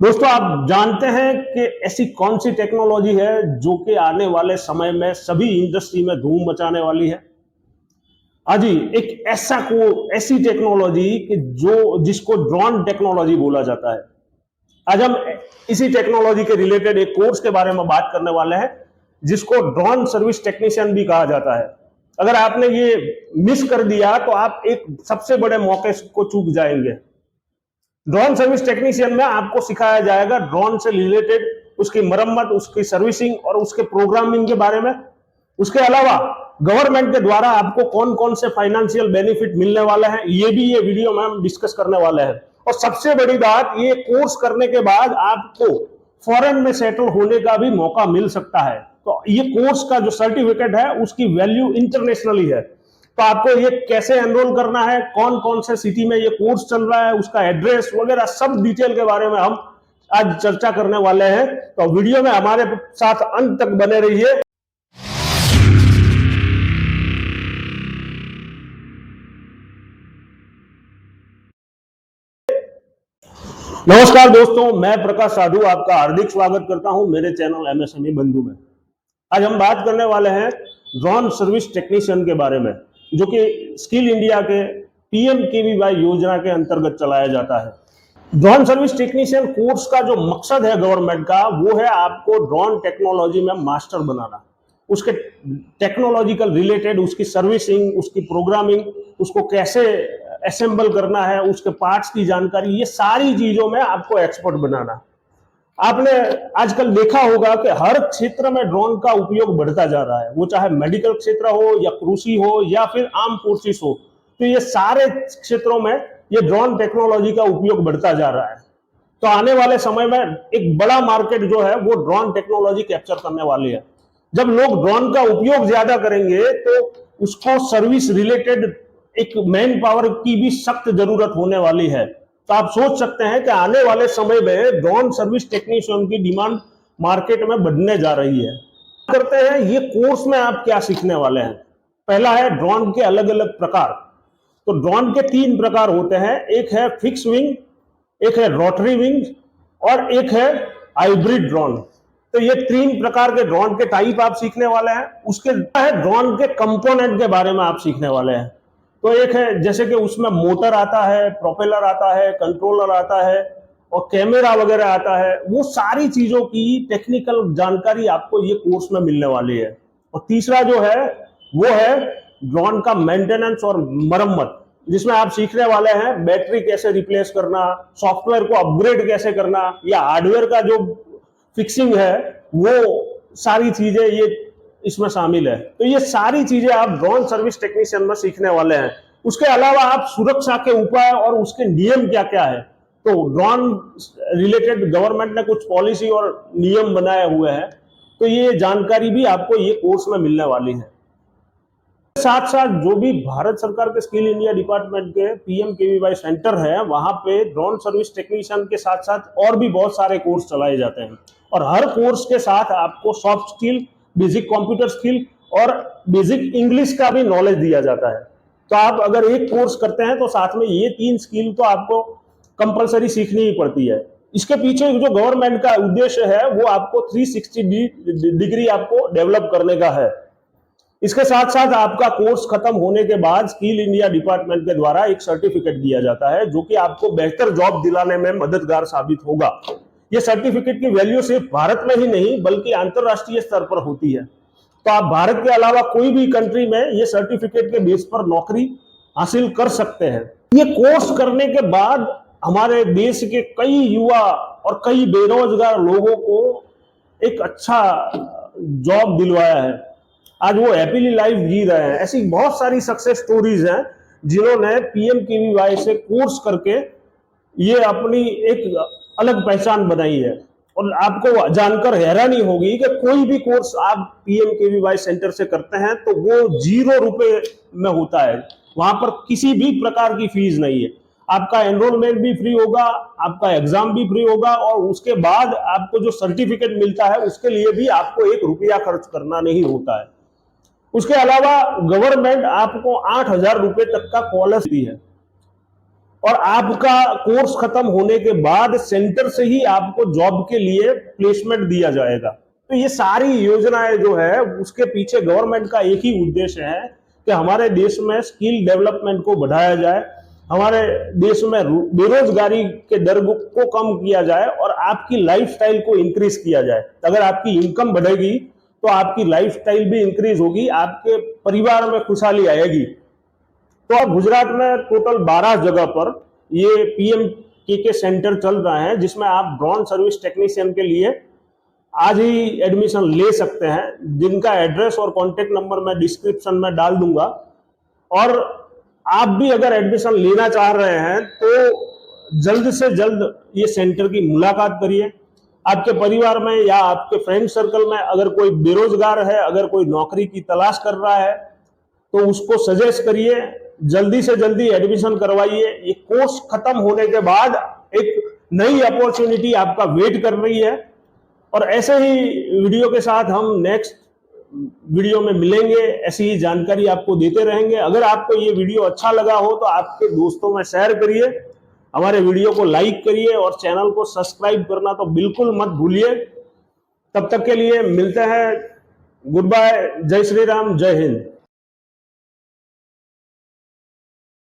दोस्तों, आप जानते हैं कि ऐसी कौन सी टेक्नोलॉजी है जो कि आने वाले समय में सभी इंडस्ट्री में धूम मचाने वाली है। हाँ जी, एक ऐसी टेक्नोलॉजी कि जिसको ड्रोन टेक्नोलॉजी बोला जाता है। आज हम इसी टेक्नोलॉजी के रिलेटेड एक कोर्स के बारे में बात करने वाले हैं जिसको ड्रोन सर्विस टेक्नीशियन भी कहा जाता है। अगर आपने ये मिस कर दिया तो आप एक सबसे बड़े मौके को चूक जाएंगे। ड्रोन सर्विस टेक्नीशियन में आपको सिखाया जाएगा ड्रोन से रिलेटेड उसकी मरम्मत, उसकी सर्विसिंग और उसके प्रोग्रामिंग के बारे में। उसके अलावा गवर्नमेंट के द्वारा आपको कौन कौन से फाइनेंशियल बेनिफिट मिलने वाले हैं, ये वीडियो में हम डिस्कस करने वाले हैं। और सबसे बड़ी बात, ये कोर्स करने के बाद आपको फॉरेन में सेटल होने का भी मौका मिल सकता है। तो ये कोर्स का जो सर्टिफिकेट है उसकी वैल्यू इंटरनेशनली है। तो आपको ये कैसे एनरोल करना है, कौन कौन से सिटी में ये कोर्स चल रहा है, उसका एड्रेस वगैरह सब डिटेल के बारे में हम आज चर्चा करने वाले हैं। तो वीडियो में हमारे साथ अंत तक बने रहिए। नमस्कार दोस्तों, मैं प्रकाश साधु आपका हार्दिक स्वागत करता हूं मेरे चैनल एमएसएमई बंधु में। आज हम बात करने वाले हैं ड्रोन सर्विस टेक्नीशियन के बारे में, जो कि स्किल इंडिया के पीएमकेवीवाई योजना के अंतर्गत चलाया जाता है। ड्रोन सर्विस टेक्नीशियन कोर्स का जो मकसद है गवर्नमेंट का, वो है आपको ड्रोन टेक्नोलॉजी में मास्टर बनाना। उसके टेक्नोलॉजिकल रिलेटेड उसकी सर्विसिंग, उसकी प्रोग्रामिंग, उसको कैसे असेंबल करना है, उसके पार्ट्स की जानकारी, ये सारी चीजों में आपको एक्सपर्ट बनाना। आपने आजकल देखा होगा कि हर क्षेत्र में ड्रोन का उपयोग बढ़ता जा रहा है, वो चाहे मेडिकल क्षेत्र हो या कृषि हो या फिर आर्म फोर्सेस हो। तो ये सारे क्षेत्रों में ये ड्रोन टेक्नोलॉजी का उपयोग बढ़ता जा रहा है। तो आने वाले समय में एक बड़ा मार्केट जो है वो ड्रोन टेक्नोलॉजी कैप्चर करने वाली है। जब लोग ड्रोन का उपयोग ज्यादा करेंगे तो उसको सर्विस रिलेटेड एक मैन पावर की भी सख्त जरूरत होने वाली है। तो आप सोच सकते हैं कि आने वाले समय में ड्रोन सर्विस टेक्नीशियन की डिमांड मार्केट में बढ़ने जा रही है। करते हैं ये कोर्स में आप क्या सीखने वाले हैं। पहला है ड्रोन के अलग अलग प्रकार। तो ड्रोन के 3 प्रकार होते हैं, एक है फिक्स विंग, एक है रोटरी विंग और एक है हाइब्रिड ड्रोन। तो ये 3 प्रकार के ड्रोन के टाइप आप सीखने वाले हैं। उसके है ड्रोन के कंपोनेंट के बारे में आप सीखने वाले हैं। तो एक है जैसे कि उसमें मोटर आता है, प्रोपेलर आता है, कंट्रोलर आता है और कैमरा वगैरह आता है। वो सारी चीजों की टेक्निकल जानकारी आपको ये कोर्स में मिलने वाली है। और तीसरा जो है वो है ड्रोन का मेंटेनेंस और मरम्मत, जिसमें आप सीखने वाले हैं बैटरी कैसे रिप्लेस करना, सॉफ्टवेयर को अपग्रेड कैसे करना, या हार्डवेयर का जो फिक्सिंग है, वो सारी चीजें ये इसमें शामिल है। तो ये सारी चीजें आप ड्रोन सर्विस टेक्नीशियन में सीखने वाले हैं। उसके अलावा आप सुरक्षा के उपाय और उसके नियम क्या क्या है। तो ड्रोन रिलेटेड गवर्नमेंट ने कुछ पॉलिसी और नियम बनाए हुए हैं, तो ये जानकारी भी आपको ये कोर्स में मिलने वाली है। साथ साथ जो भी भारत सरकार के स्किल इंडिया डिपार्टमेंट के पीएमकेवीवाई सेंटर है, वहां पे ड्रोन सर्विस टेक्नीशियन के साथ साथ और भी बहुत सारे कोर्स चलाए जाते हैं। और हर कोर्स के साथ आपको soft skill, basic computer skill और बेसिक इंग्लिश का भी नॉलेज दिया जाता है। तो आप अगर एक कोर्स करते हैं तो साथ में ये 3 स्किल तो आपको कंपलसरी सीखनी ही पड़ती है। इसके पीछे जो गवर्नमेंट का उद्देश्य है वो आपको 360 डिग्री आपको डेवलप करने का है। इसके साथ साथ आपका कोर्स खत्म होने के बाद स्किल इंडिया डिपार्टमेंट के द्वारा एक सर्टिफिकेट दिया जाता है, जो कि आपको बेहतर जॉब दिलाने में मददगार साबित होगा। ये सर्टिफिकेट की वैल्यू सिर्फ भारत में ही नहीं बल्कि अंतरराष्ट्रीय स्तर पर होती है। तो आप भारत के अलावा कोई भी कंट्री में ये सर्टिफिकेट के बेस पर नौकरी हासिल कर सकते हैं। ये कोर्स करने के बाद हमारे देश के कई युवा और कई बेरोजगार लोगों को एक अच्छा जॉब दिलवाया है। आज वो हैप्पीली लाइफ जी रहे हैं। ऐसी बहुत सारी सक्सेस स्टोरीज हैं जिन्होंने पीएमकेवीवाई से कोर्स करके ये अपनी एक अलग पहचान बनाई है। और आपको जानकर हैरानी होगी कि कोई भी कोर्स आप पीएमकेवीवाई सेंटर से करते हैं तो वो 0 रुपए में होता है। वहां पर किसी भी प्रकार की फीस नहीं है। आपका एनरोलमेंट भी फ्री होगा, आपका एग्जाम भी फ्री होगा और उसके बाद आपको जो सर्टिफिकेट मिलता है उसके लिए भी आपको 1 रुपया खर्च करना नहीं होता है। उसके अलावा गवर्नमेंट आपको 8,000 रुपए तक का स्कॉलरशिप दी है। और आपका कोर्स खत्म होने के बाद सेंटर से ही आपको जॉब के लिए प्लेसमेंट दिया जाएगा। तो ये सारी योजनाएं जो है उसके पीछे गवर्नमेंट का एक ही उद्देश्य है कि हमारे देश में स्किल डेवलपमेंट को बढ़ाया जाए, हमारे देश में बेरोजगारी के दर को कम किया जाए और आपकी लाइफस्टाइल को इंक्रीज किया जाए। अगर आपकी इनकम बढ़ेगी तो आपकी लाइफस्टाइल भी इंक्रीज होगी, आपके परिवार में खुशहाली आएगी। तो अब गुजरात में टोटल 12 जगह पर ये पीएमके सेंटर चल रहे हैं जिसमें आप ड्रोन सर्विस टेक्नीशियन के लिए आज ही एडमिशन ले सकते हैं, जिनका एड्रेस और कॉन्टेक्ट नंबर मैं डिस्क्रिप्शन में डाल दूंगा। और आप भी अगर एडमिशन लेना चाह रहे हैं तो जल्द से जल्द ये सेंटर की मुलाकात करिए। आपके परिवार में या आपके फ्रेंड सर्कल में अगर कोई बेरोजगार है, अगर कोई नौकरी की तलाश कर रहा है तो उसको सजेस्ट करिए, जल्दी से जल्दी एडमिशन करवाइए। ये कोर्स खत्म होने के बाद एक नई अपॉर्चुनिटी आपका वेट कर रही है। और ऐसे ही वीडियो के साथ हम नेक्स्ट वीडियो में मिलेंगे, ऐसी ही जानकारी आपको देते रहेंगे। अगर आपको ये वीडियो अच्छा लगा हो तो आपके दोस्तों में शेयर करिए, हमारे वीडियो को लाइक करिए और चैनल को सब्सक्राइब करना तो बिल्कुल मत भूलिए। तब तक के लिए मिलते हैं, गुड बाय, जय श्री राम, जय हिंद।